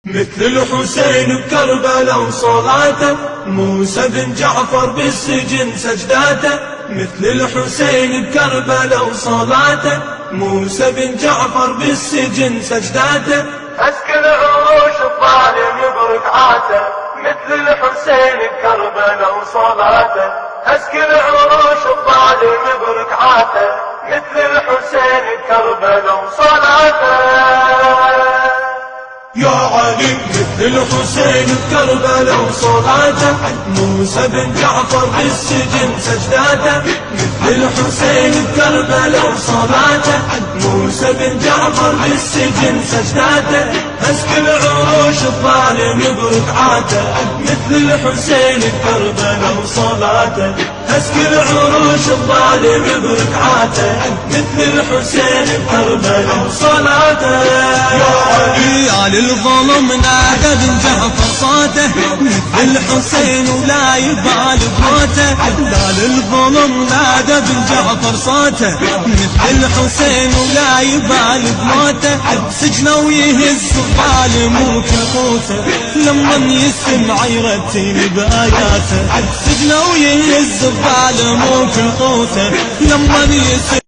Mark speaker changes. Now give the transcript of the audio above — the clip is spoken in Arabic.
Speaker 1: مثل الحسين بكربلاء وصلاته، موسى بن جعفر بالسجن سجداته. مثل الحسين بكربلاء وصلاته، موسى بن جعفر بالسجن سجداته.
Speaker 2: أسكن عروش الظالم بركعاته، مثل الحسين بكربلاء وصلاته. أسكن عروش الظالم بركعاته، مثل الحسين بكربلاء وصلاته.
Speaker 1: يا علي مثل الحسين بكربلاء وصلاته، موسى بن جعفر بالسجن سجداته. مثل الحسين بكربلاء وصلاته، موسى بن جعفر بالسجن سجداته. أسكن عروش الظالم بركعاته، مثل الحسين بكربلاء وصلاته. أسكن عروش الظالم بركعاته، مثل الحسين بكربلاء وصلاته.
Speaker 3: يا للظلم نادى بن جعفر صوته، مثل الحسين ولا يبال بموته. لا للظلم نادى بن جعفر صوته، مثل الحسين ولا يبال بموته. سجنه ويهز الظالم وكل قوته، لما يسمع يرتل بآياته. سجنه ويهز الظالم وكل قوته، لما يسمع